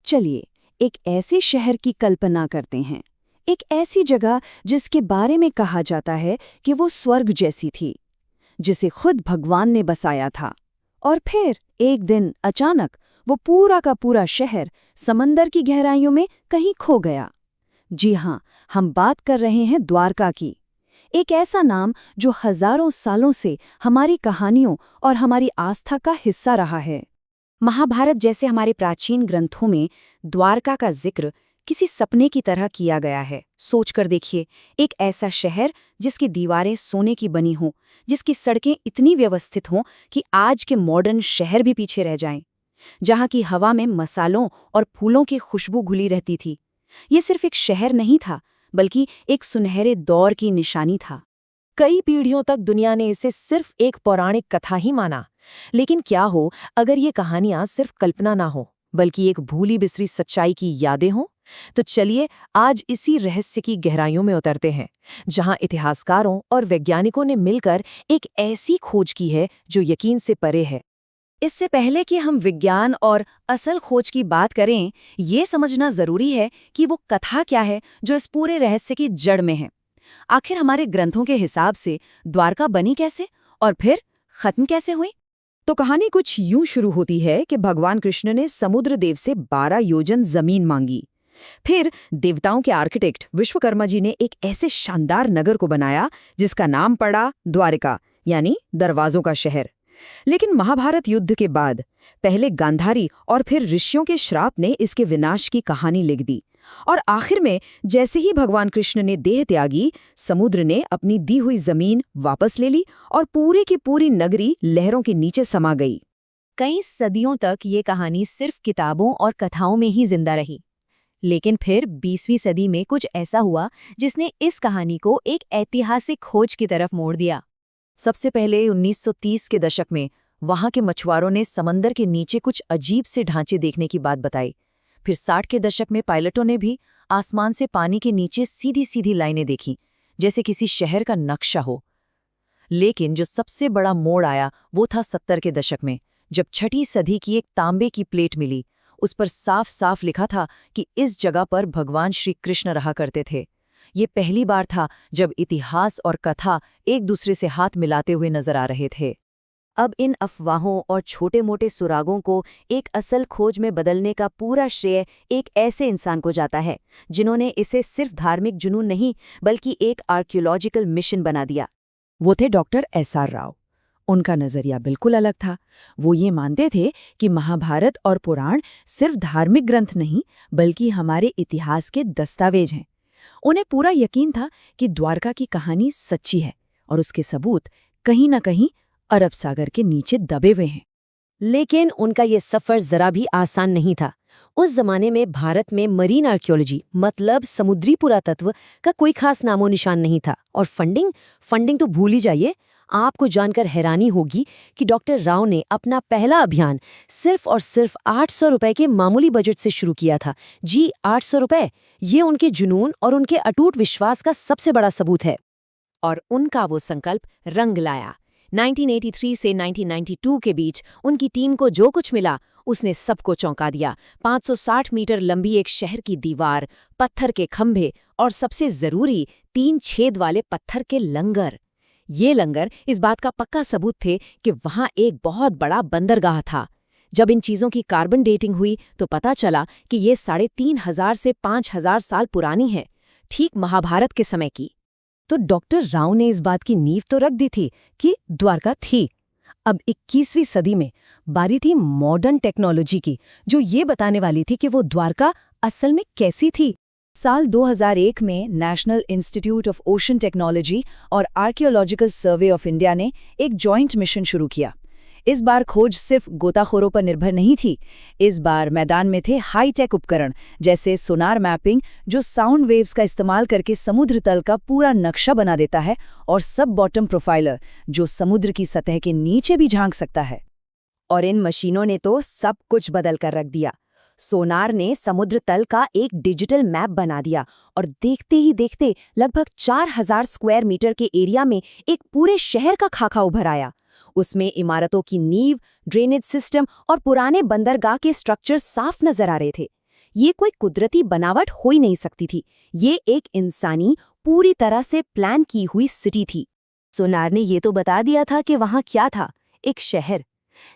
चलिए एक ऐसे शहर की कल्पना करते हैं, एक ऐसी जगह जिसके बारे में कहा जाता है कि वो स्वर्ग जैसी थी, जिसे खुद भगवान ने बसाया था। और फिर एक दिन अचानक वो पूरा का पूरा शहर समंदर की गहराइयों में कहीं खो गया। जी हाँ, हम बात कर रहे हैं द्वारका की। एक ऐसा नाम जो हजारों सालों से हमारी कहानियों और हमारी आस्था का हिस्सा रहा है। महाभारत जैसे हमारे प्राचीन ग्रंथों में द्वारका का जिक्र किसी सपने की तरह किया गया है। सोचकर देखिए, एक ऐसा शहर जिसकी दीवारें सोने की बनी हों, जिसकी सड़कें इतनी व्यवस्थित हों कि आज के मॉडर्न शहर भी पीछे रह जाएं, जहाँ की हवा में मसालों और फूलों की खुशबू घुली रहती थी। ये सिर्फ एक शहर नहीं था, बल्कि एक सुनहरे दौर की निशानी था। कई पीढ़ियों तक दुनिया ने इसे सिर्फ एक पौराणिक कथा ही माना। लेकिन क्या हो अगर ये कहानियां सिर्फ कल्पना ना हो, बल्कि एक भूली बिसरी सच्चाई की यादें हों? तो चलिए आज इसी रहस्य की गहराइयों में उतरते हैं, जहां इतिहासकारों और वैज्ञानिकों ने मिलकर एक ऐसी खोज की है जो यकीन से परे है। इससे पहले कि हम विज्ञान और असल खोज की बात करें, ये समझना जरूरी है कि वो कथा क्या है जो इस पूरे रहस्य की जड़ में है। आखिर हमारे ग्रंथों के हिसाब से द्वारका बनी कैसे और फिर खत्म कैसे हुई? तो कहानी कुछ यूं शुरू होती है कि भगवान कृष्ण ने समुद्र देव से 12 योजन जमीन मांगी। फिर देवताओं के आर्किटेक्ट विश्वकर्मा जी ने एक ऐसे शानदार नगर को बनाया जिसका नाम पड़ा द्वारिका, यानी दरवाजों का शहर। लेकिन महाभारत युद्ध के बाद पहले गांधारी और फिर ऋषियों के श्राप ने इसके विनाश की कहानी लिख दी। और आखिर में जैसे ही भगवान कृष्ण ने देह त्यागी, समुद्र ने अपनी दी हुई जमीन वापस ले ली और पूरी की पूरी नगरी लहरों के नीचे समा गई। कई सदियों तक ये कहानी सिर्फ किताबों और कथाओं में ही जिंदा रही। लेकिन फिर 20वीं सदी में कुछ ऐसा हुआ जिसने इस कहानी को एक ऐतिहासिक खोज की तरफ मोड़ दिया। सबसे पहले 1930 के दशक में वहां के मछुआरों ने समंदर के नीचे कुछ अजीब से ढांचे देखने की बात बताई। फिर 60 के दशक में पायलटों ने भी आसमान से पानी के नीचे सीधी सीधी लाइनें देखी, जैसे किसी शहर का नक्शा हो। लेकिन जो सबसे बड़ा मोड़ आया वो था 70 के दशक में, जब 6ठी सदी की एक तांबे की प्लेट मिली। उस पर साफ साफ लिखा था कि इस जगह पर भगवान श्री कृष्ण रहा करते थे। ये पहली बार था जब इतिहास और कथा एक दूसरे से हाथ मिलाते हुए नजर आ रहे थे। अब इन अफवाहों और छोटे मोटे सुरागों को एक असल खोज में बदलने का पूरा श्रेय एक ऐसे इंसान को जाता है जिन्होंने इसे सिर्फ धार्मिक जुनून नहीं बल्कि एक आर्कियोलॉजिकल मिशन बना दिया। वो थे डॉक्टर एस.आर. राव। उनका नजरिया बिल्कुल अलग था। वो ये मानते थे कि महाभारत और पुराण सिर्फ धार्मिक ग्रंथ नहीं बल्कि हमारे इतिहास के दस्तावेज हैं। उन्हें पूरा यकीन था कि द्वारका की कहानी सच्ची है और उसके सबूत कहीं न कहीं अरब सागर के नीचे दबे हुए हैं। लेकिन उनका ये सफर जरा भी आसान नहीं था। उस जमाने में भारत में मरीन आर्कियोलॉजी मतलब समुद्री पुरातत्व का कोई खास नामो निशान नहीं था। और फंडिंग तो भूल ही जाइए। आपको जानकर हैरानी होगी कि डॉक्टर राव ने अपना पहला अभियान सिर्फ और सिर्फ 800 रुपए के मामूली बजट से शुरू किया था। जी, 800 रुपए। ये उनके जुनून और उनके अटूट विश्वास का सबसे बड़ा सबूत है। और उनका वो संकल्प रंग लाया। 1983 से 1992 के बीच उनकी टीम को जो कुछ मिला उसने सबको चौंका दिया। 560 मीटर लंबी एक शहर की दीवार, पत्थर के खंभे और सबसे जरूरी 3 छेद वाले पत्थर के लंगर। ये लंगर इस बात का पक्का सबूत थे कि वहां एक बहुत बड़ा बंदरगाह था। जब इन चीजों की कार्बन डेटिंग हुई तो पता चला कि ये 3500 से 5000 साल पुरानी है, ठीक महाभारत के समय की। तो डॉक्टर राव ने इस बात की नींव तो रख दी थी कि द्वारका थी। अब 21वीं सदी में बारी थी मॉडर्न टेक्नोलॉजी की, जो ये बताने वाली थी कि वो द्वारका असल में कैसी थी। साल 2001 में national institute of ocean technology और आर्कियोलॉजिकल सर्वे ऑफ इंडिया ने एक जॉइंट मिशन शुरू किया। इस बार खोज सिर्फ गोताखोरों पर निर्भर नहीं थी। इस बार मैदान में थे हाई-टेक उपकरण जैसे सोनार मैपिंग, जो साउंड वेव्स का इस्तेमाल करके समुद्र तल का पूरा नक्शा बना देता है, और सब बॉटम प्रोफाइलर, जो समुद्र की सतह के नीचे भी झांक सकता है। और इन मशीनों ने तो सब कुछ बदल कर रख दिया। सोनार ने समुद्र तल का एक डिजिटल मैप बना दिया और देखते ही देखते लगभग 4000 स्क्वायर मीटर के एरिया में एक पूरे शहर का खाका उभर आया। उसमें इमारतों की नींव, ड्रेनेज सिस्टम और पुराने बंदरगाह के स्ट्रक्चर साफ नजर आ रहे थे। ये कोई कुदरती बनावट हो ही नहीं सकती थी। ये एक इंसानी, पूरी तरह से प्लान की हुई सिटी थी। सोनार ने ये तो बता दिया था कि वहाँ क्या था, एक शहर।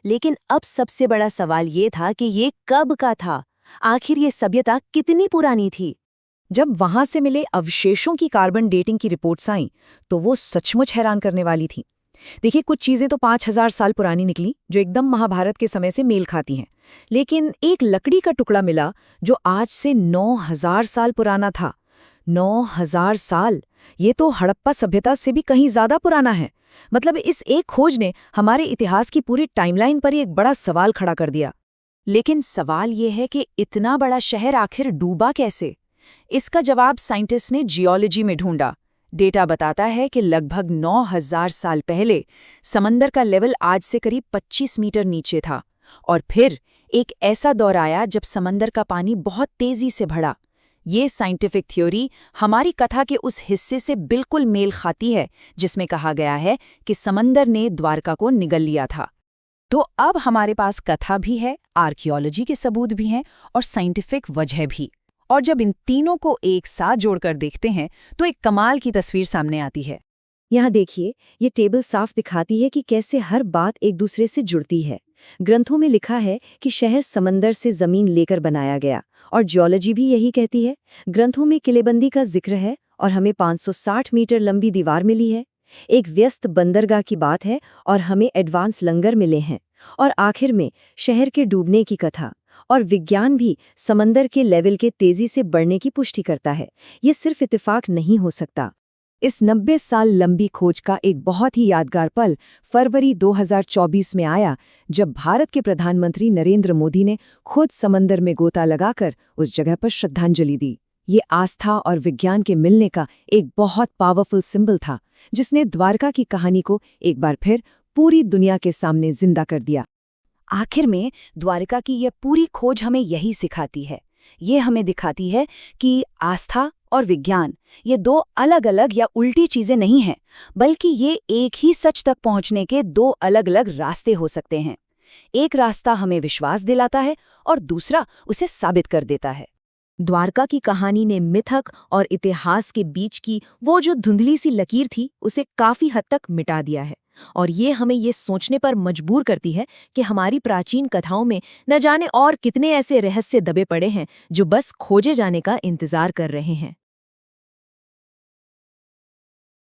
लेकिन अब सबसे बड़ा सवाल ये था कि ये कब का था? आखिर ये सभ्यता कितनी पुरानी थी? जब वहां से मिले अवशेषों की कार्बन डेटिंग की रिपोर्ट्स आईं, तो वो सचमुच हैरान करने वाली थी। देखिए, कुछ चीजें तो 5000 साल पुरानी निकली, जो एकदम महाभारत के समय से मेल खाती हैं। लेकिन एक लकड़ी का टुकड़ा मिला जो आज से 9000 साल पुराना था। 9000 साल! ये तो हड़प्पा सभ्यता से भी कहीं ज्यादा पुराना है। मतलब इस एक खोज ने हमारे इतिहास की पूरी टाइमलाइन पर ही एक बड़ा सवाल खड़ा कर दिया। लेकिन सवाल ये है कि इतना बड़ा शहर आखिर डूबा कैसे? इसका जवाब साइंटिस्ट ने जियोलॉजी में ढूंढा। डेटा बताता है कि लगभग 9000 साल पहले समंदर का लेवल आज से करीब 25 मीटर नीचे था, और फिर एक ऐसा दौर आया जब समंदर का पानी बहुत तेजी से बढ़ा। ये साइंटिफिक थ्योरी हमारी कथा के उस हिस्से से बिल्कुल मेल खाती है जिसमें कहा गया है कि समंदर ने द्वारका को निगल लिया था। तो अब हमारे पास कथा भी है, आर्कियोलॉजी के सबूत भी हैं और साइंटिफिक वजह भी। और जब इन तीनों को एक साथ जोड़कर देखते हैं तो एक कमाल की तस्वीर सामने आती है। यहाँ देखिए, ये टेबल साफ दिखाती है कि कैसे हर बात एक दूसरे से जुड़ती है। ग्रंथों में लिखा है कि शहर समंदर से जमीन लेकर बनाया गया, और जियोलॉजी भी यही कहती है। ग्रंथों में किलेबंदी का जिक्र है और हमें 560 मीटर लंबी दीवार मिली है। एक व्यस्त बंदरगाह की बात है और हमें एडवांस लंगर मिले हैं। और आखिर में शहर के डूबने की कथा और विज्ञान भी समंदर के लेवल के तेजी से बढ़ने की पुष्टि करता है। ये सिर्फ इत्तेफाक नहीं हो सकता। इस 90 साल लंबी खोज का एक बहुत ही यादगार पल फरवरी 2024 में आया, जब भारत के प्रधानमंत्री नरेंद्र मोदी ने खुद समंदर में गोता लगाकर उस जगह पर श्रद्धांजलि दी। ये आस्था और विज्ञान के मिलने का एक बहुत पावरफुल सिंबल था, जिसने द्वारका की कहानी को एक बार फिर पूरी दुनिया के सामने जिंदा कर दिया। आखिर में द्वारका की यह पूरी खोज हमें यही सिखाती है। ये हमें दिखाती है कि आस्था और विज्ञान ये दो अलग अलग या उल्टी चीजें नहीं हैं, बल्कि ये एक ही सच तक पहुंचने के दो अलग अलग रास्ते हो सकते हैं। एक रास्ता हमें विश्वास दिलाता है और दूसरा उसे साबित कर देता है। द्वारका की कहानी ने मिथक और इतिहास के बीच की वो जो धुंधली सी लकीर थी, उसे काफी हद तक मिटा दिया है। और ये हमें ये सोचने पर मजबूर करती है कि हमारी प्राचीन कथाओं में न जाने और कितने ऐसे रहस्य दबे पड़े हैं जो बस खोजे जाने का इंतजार कर रहे हैं।